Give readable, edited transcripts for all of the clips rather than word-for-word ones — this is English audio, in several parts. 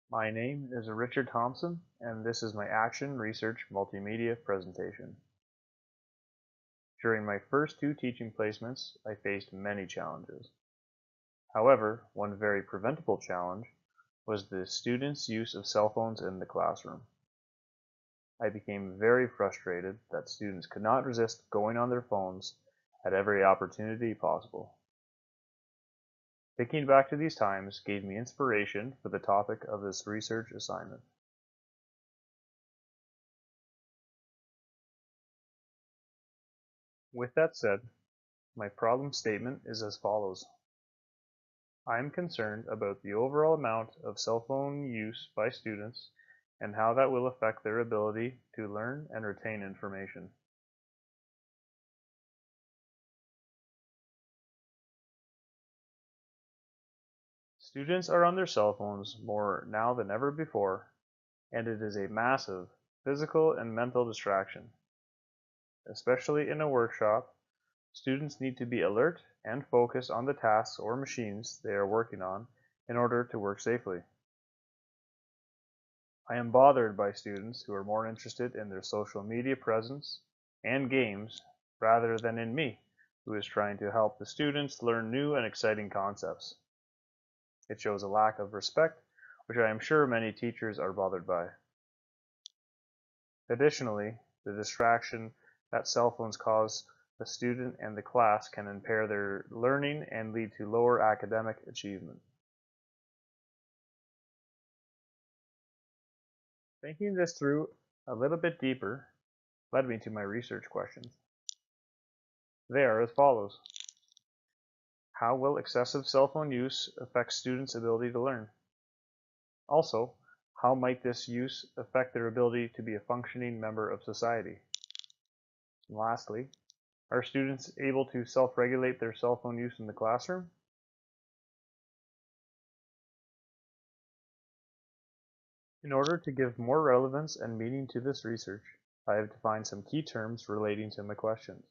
My name is Richard Thompson, and this is my Action Research Multimedia presentation. During my first two teaching placements, I faced many challenges. However, one very preventable challenge was the students' use of cell phones in the classroom. I became very frustrated that students could not resist going on their phones at every opportunity possible. Thinking back to these times gave me inspiration for the topic of this research assignment. With that said, my problem statement is as follows. I am concerned about the overall amount of cell phone use by students and how that will affect their ability to learn and retain information. Students are on their cell phones more now than ever before, and it is a massive physical and mental distraction. Especially in a workshop, students need to be alert and focused on the tasks or machines they are working on in order to work safely. I am bothered by students who are more interested in their social media presence and games rather than in me, who is trying to help the students learn new and exciting concepts. It shows a lack of respect, which I am sure many teachers are bothered by. Additionally, the distraction that cell phones cause the student and the class can impair their learning and lead to lower academic achievement. Thinking this through a little bit deeper led me to my research questions. They are as follows. How will excessive cell phone use affect students' ability to learn? Also, how might this use affect their ability to be a functioning member of society? And lastly, are students able to self-regulate their cell phone use in the classroom? In order to give more relevance and meaning to this research, I have defined some key terms relating to my questions.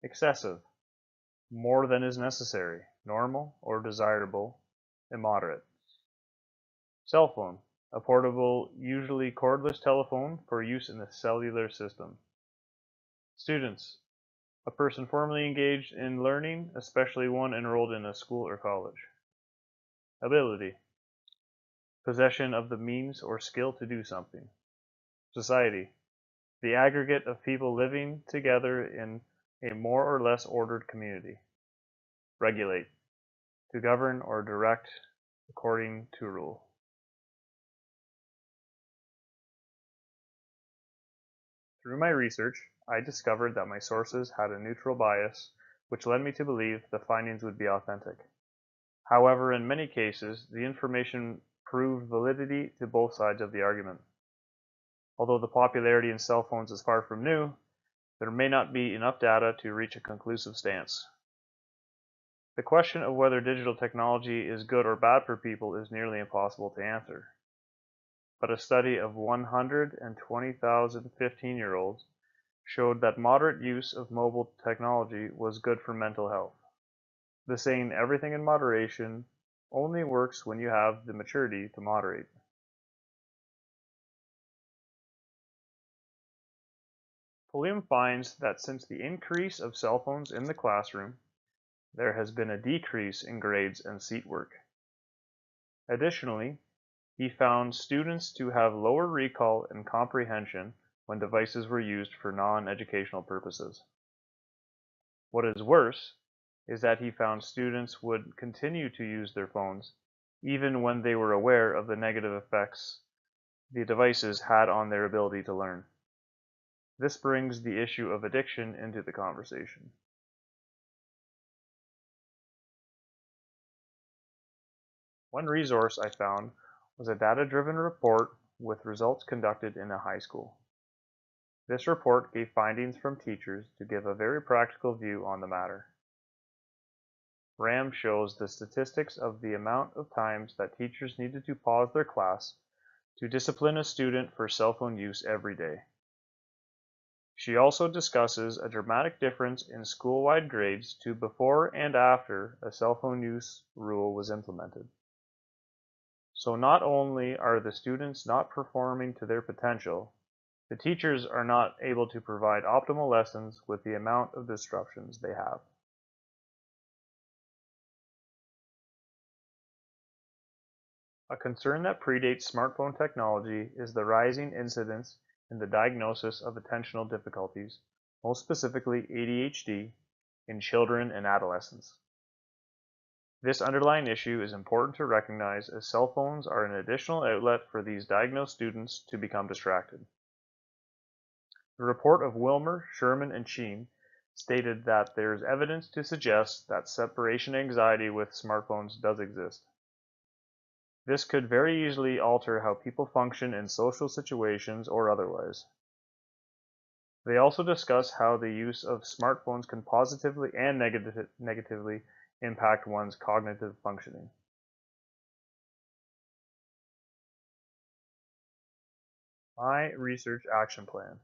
Excessive, more than is necessary, normal or desirable, immoderate. Cell phone, a portable, usually cordless telephone for use in the cellular system. Students, a person formerly engaged in learning, especially one enrolled in a school or college. Ability, possession of the means or skill to do something. Society, the aggregate of people living together in a more or less ordered community. Regulate, to govern or direct according to rule. Through my research, I discovered that my sources had a neutral bias, which led me to believe the findings would be authentic. However, in many cases, the information proved validity to both sides of the argument. Although the popularity in cell phones is far from new, there may not be enough data to reach a conclusive stance. The question of whether digital technology is good or bad for people is nearly impossible to answer. But a study of 120,000 15-year-olds showed that moderate use of mobile technology was good for mental health. The saying everything in moderation only works when you have the maturity to moderate. Pulliam finds that since the increase of cell phones in the classroom, there has been a decrease in grades and seat work. Additionally, he found students to have lower recall and comprehension when devices were used for non-educational purposes. What is worse is that he found students would continue to use their phones even when they were aware of the negative effects the devices had on their ability to learn. This brings the issue of addiction into the conversation. One resource I found was a data-driven report with results conducted in a high school. This report gave findings from teachers to give a very practical view on the matter. RAM shows the statistics of the amount of times that teachers needed to pause their class to discipline a student for cell phone use every day. She also discusses a dramatic difference in school-wide grades to before and after a cell phone use rule was implemented. So not only are the students not performing to their potential, the teachers are not able to provide optimal lessons with the amount of disruptions they have. A concern that predates smartphone technology is the rising incidence in the diagnosis of attentional difficulties, most specifically ADHD, in children and adolescents. This underlying issue is important to recognize as cell phones are an additional outlet for these diagnosed students to become distracted. The report of Wilmer, Sherman, and Sheen stated that there is evidence to suggest that separation anxiety with smartphones does exist. This could very easily alter how people function in social situations or otherwise. They also discuss how the use of smartphones can positively and negatively impact one's cognitive functioning. My research action plan.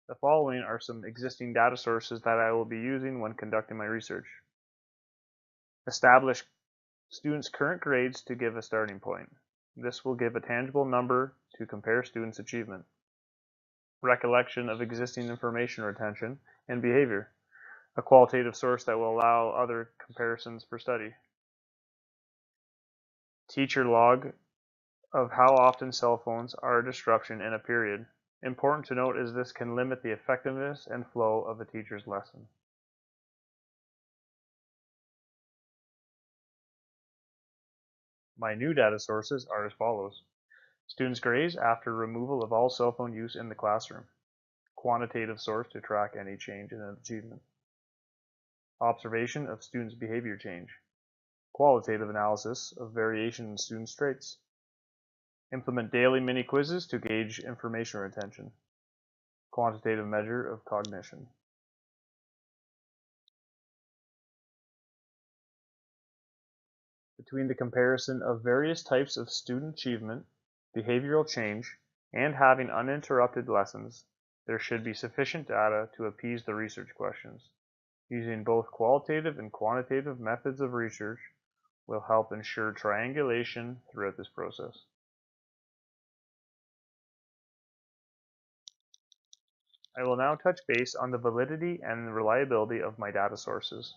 The following are some existing data sources that I will be using when conducting my research. Establish students' current grades to give a starting point. This will give a tangible number to compare students' achievement. Recollection of existing information retention and behavior, a qualitative source that will allow other comparisons for study. Teacher log of how often cell phones are a disruption in a period. Important to note is this can limit the effectiveness and flow of a teacher's lesson. My new data sources are as follows. Students' grades after removal of all cell phone use in the classroom. Quantitative source to track any change in achievement. Observation of students' behavior change. Qualitative analysis of variation in students' traits. Implement daily mini quizzes to gauge information retention. Quantitative measure of cognition. Between the comparison of various types of student achievement, behavioral change, and having uninterrupted lessons, there should be sufficient data to appease the research questions. Using both qualitative and quantitative methods of research will help ensure triangulation throughout this process. I will now touch base on the validity and reliability of my data sources.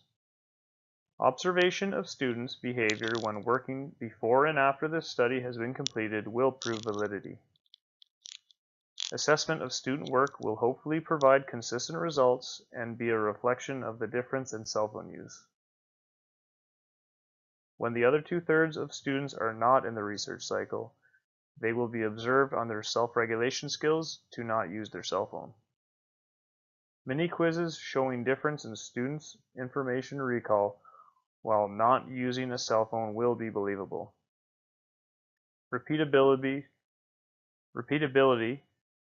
Observation of students' behavior when working before and after this study has been completed will prove validity. Assessment of student work will hopefully provide consistent results and be a reflection of the difference in cell phone use. When the other 2/3 of students are not in the research cycle, they will be observed on their self-regulation skills to not use their cell phone. Mini quizzes showing difference in students' information recall while not using a cell phone will be believable. Repeatability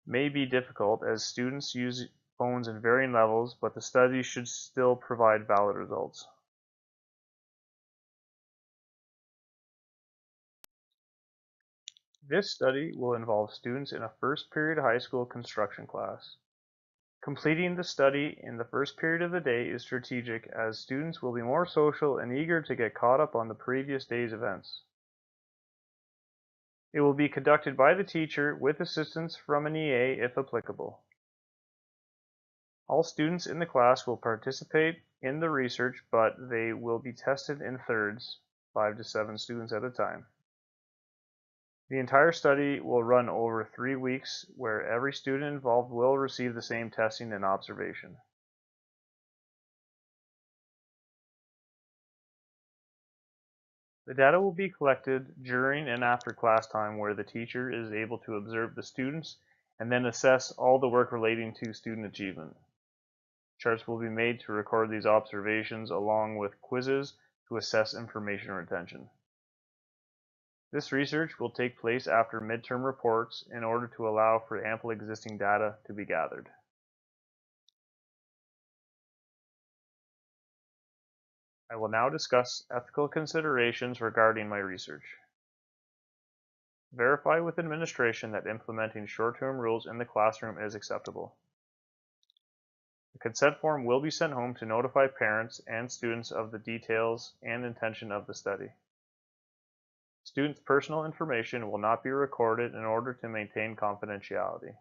may be difficult as students use phones in varying levels, but the study should still provide valid results. This study will involve students in a first period high school construction class. Completing the study in the first period of the day is strategic as students will be more social and eager to get caught up on the previous day's events. It will be conducted by the teacher with assistance from an EA if applicable. All students in the class will participate in the research, but they will be tested in thirds, 5 to 7 students at a time. The entire study will run over 3 weeks, where every student involved will receive the same testing and observation. The data will be collected during and after class time where the teacher is able to observe the students and then assess all the work relating to student achievement. Charts will be made to record these observations along with quizzes to assess information retention. This research will take place after midterm reports in order to allow for ample existing data to be gathered. I will now discuss ethical considerations regarding my research. Verify with administration that implementing short-term rules in the classroom is acceptable. The consent form will be sent home to notify parents and students of the details and intention of the study. Students' personal information will not be recorded in order to maintain confidentiality.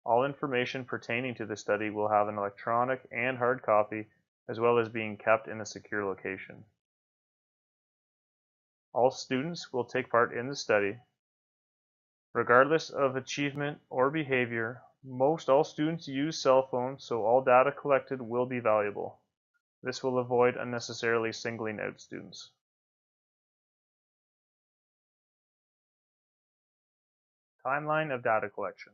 All information pertaining to the study will have an electronic and hard copy, as well as being kept in a secure location. All students will take part in the study. Regardless of achievement or behavior, most all students use cell phones, so all data collected will be valuable. This will avoid unnecessarily singling out students. Timeline of data collection.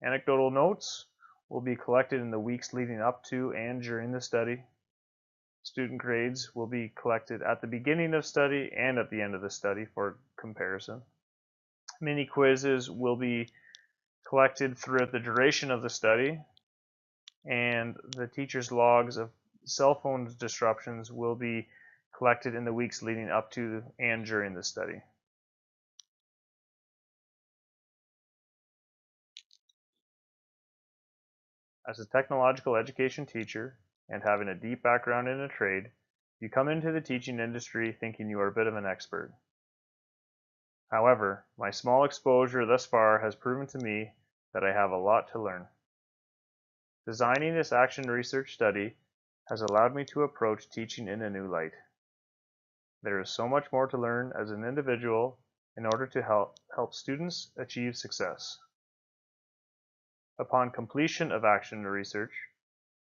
Anecdotal notes will be collected in the weeks leading up to and during the study. Student grades will be collected at the beginning of study and at the end of the study for comparison. Mini quizzes will be collected throughout the duration of the study, and the teacher's logs of cell phone disruptions will be collected in the weeks leading up to and during the study. As a technological education teacher and having a deep background in a trade, you come into the teaching industry thinking you are a bit of an expert. However, my small exposure thus far has proven to me that I have a lot to learn. Designing this action research study has allowed me to approach teaching in a new light. There is so much more to learn as an individual in order to help students achieve success. Upon completion of action research,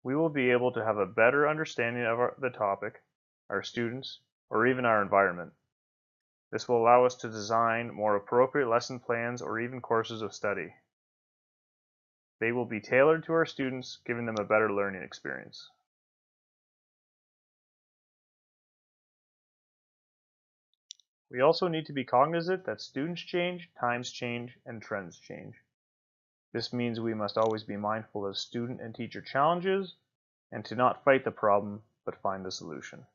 we will be able to have a better understanding of the topic, our students, or even our environment. This will allow us to design more appropriate lesson plans or even courses of study. They will be tailored to our students, giving them a better learning experience. We also need to be cognizant that students change, times change, and trends change. This means we must always be mindful of student and teacher challenges and to not fight the problem, but find the solution.